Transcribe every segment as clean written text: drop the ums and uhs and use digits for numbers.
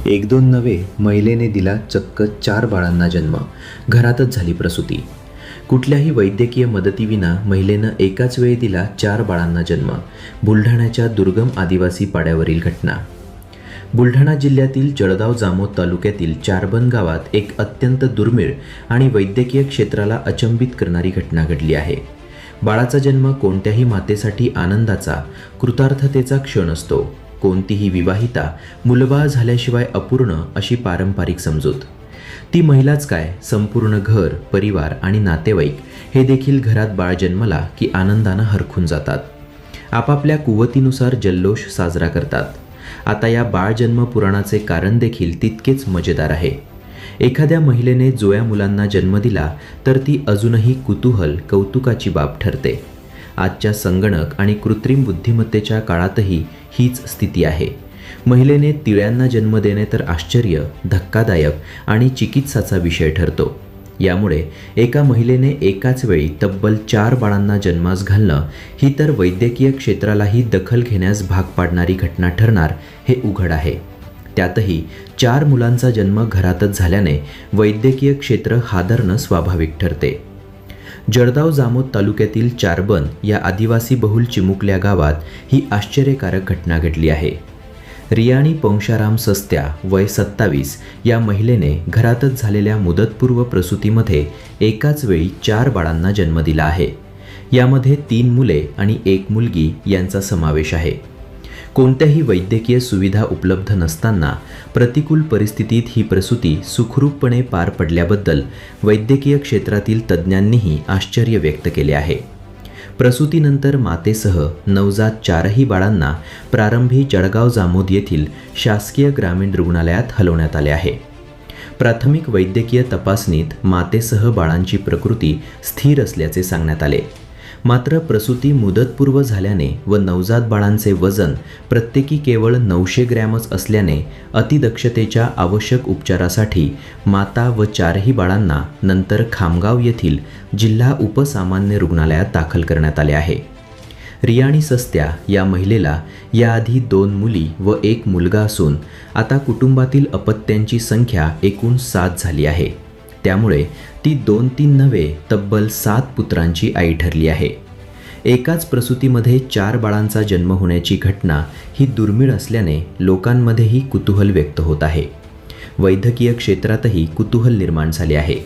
एक दोन नव्हे, महिलेने दिला चक्क 4 बाळांना जन्म. घरातच झाली प्रसूती. कुठल्याही वैद्यकीय मदतीविना महिलेनं एकाच वेळी दिला 4 बाळांना जन्म. बुलढाण्याच्या दुर्गम आदिवासी पाड्यावरील घटना. बुलढाणा जिल्ह्यातील जळगाव जामोद तालुक्यातील चारबन गावात एक अत्यंत दुर्मिळ आणि वैद्यकीय क्षेत्राला अचंबित करणारी घटना घडली आहे. बाळाचा जन्म कोणत्याही मातेसाठी आनंदाचा, कृतार्थतेचा क्षण असतो. कोणतीही विवाहिता मुलबाळ झाल्याशिवाय अपूर्ण अशी पारंपरिक समजूत. ती महिलाच काय, संपूर्ण घर, परिवार आणि नातेवाईक हे देखील घरात बाळ जन्मला की आनंदानं हरखून जातात. आपापल्या कुवतीनुसार जल्लोष साजरा करतात. आता या बाळ जन्म पुराणाचे कारण देखील तितकेच मजेदार आहे. एखाद्या महिलेने जोया मुलांना जन्म दिला तर ती अजूनही कुतूहल, कौतुकाची बाब ठरते. आजच्या संगणक आणि कृत्रिम बुद्धिमत्तेच्या काळातही हीच स्थिती आहे. महिलेने तिळ्यांना जन्म देणे तर आश्चर्य, धक्कादायक आणि चिकित्साचा विषय ठरतो. यामुळे एका महिलेने एकाच वेळी तब्बल 4 बाळांना जन्मास घालणं ही तर वैद्यकीय क्षेत्रालाही दखल घेण्यास भाग पाडणारी घटना ठरणार हे उघड आहे. त्यातही 4 मुलांचा जन्म घरातच झाल्याने वैद्यकीय क्षेत्र हादरणं स्वाभाविक ठरते. जळगाव जामोद तालुक्यातील चारबन या आदिवासी बहुल चिमुकल्या गावात ही आश्चर्यकारक घटना घडली आहे. रियाणी पंशाराम सस्त्या, वय 27 या महिलेने घरातच झालेल्या मुदतपूर्व प्रसूतीमध्ये एकाच वेळी 4 बाळांना जन्म दिला आहे. यामध्ये 3 मुले आणि 1 मुलगी यांचा समावेश आहे. कोणत्याही वैद्यकीय सुविधा उपलब्ध नसताना प्रतिकूल परिस्थितीत ही प्रसूती सुखरूपपणे पार पडल्याबद्दल वैद्यकीय क्षेत्रातील तज्ज्ञांनीही आश्चर्य व्यक्त केले आहे. प्रसूतीनंतर मातेसह नवजात 4ही बाळांना प्रारंभी जळगाव जामोद येथील शासकीय ग्रामीण रुग्णालयात हलवण्यात आले आहे. प्राथमिक वैद्यकीय तपासणीत मातेसह बाळांची प्रकृती स्थिर असल्याचे सांगण्यात आले. मात्र प्रसूती मुदतपूर्व झाल्याने व नवजात बाळांचे वजन प्रत्येकी केवळ 900 ग्रॅमच असल्याने अतिदक्षतेच्या आवश्यक उपचारासाठी माता व 4ही बाळांना नंतर खामगाव येथील जिल्हा उपसामान्य रुग्णालयात दाखल करण्यात आले आहे. रियाणी सस्त्या या महिलेला याआधी 2 मुली व 1 मुलगा असून आता कुटुंबातील अपत्यांची संख्या एकूण 7 झाली आहे. त्यामुळे ती 2-3 नव्हे, तब्बल 7 पुत्रांची आई ठरली आहे. एकाच प्रसूतीमध्ये 4 बाळांचा जन्म होण्याची घटना ही दुर्मिळ असल्याने लोकांमध्येही कुतूहल व्यक्त होत आहे. वैद्यकीय क्षेत्रातही कुतूहल निर्माण झाले आहे.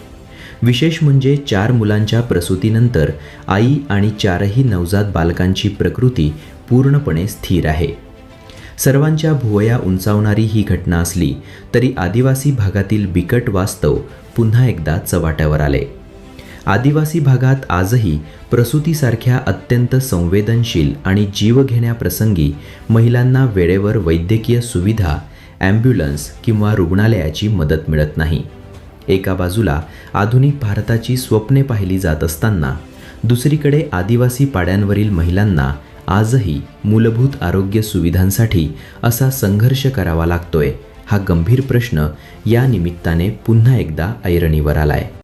विशेष म्हणजे 4 मुलांच्या प्रसूतीनंतर आई आणि 4ही नवजात बालकांची प्रकृती पूर्णपणे स्थिर आहे. सर्वांच्या भुवया उंचावणारी ही घटना असली तरी आदिवासी भागातील बिकट वास्तव पुन्हा एकदा चव्हाट्यावर आले. आदिवासी भागात आजही प्रसूतीसारख्या अत्यंत संवेदनशील आणि जीवघेण्या प्रसंगी महिलांना वेळेवर वैद्यकीय सुविधा, ॲम्ब्युलन्स किंवा रुग्णालयाची मदत मिळत नाही. एका बाजूला आधुनिक भारताची स्वप्ने पाहिली जात असताना दुसरीकडे आदिवासी पाड्यांवरील महिलांना आजही मूलभूत आरोग्य सुविधांसाठी असा संघर्ष करावा लागतोय. हा गंभीर प्रश्न या निमित्ताने पुन्हा एकदा ऐरणीवर आलाय.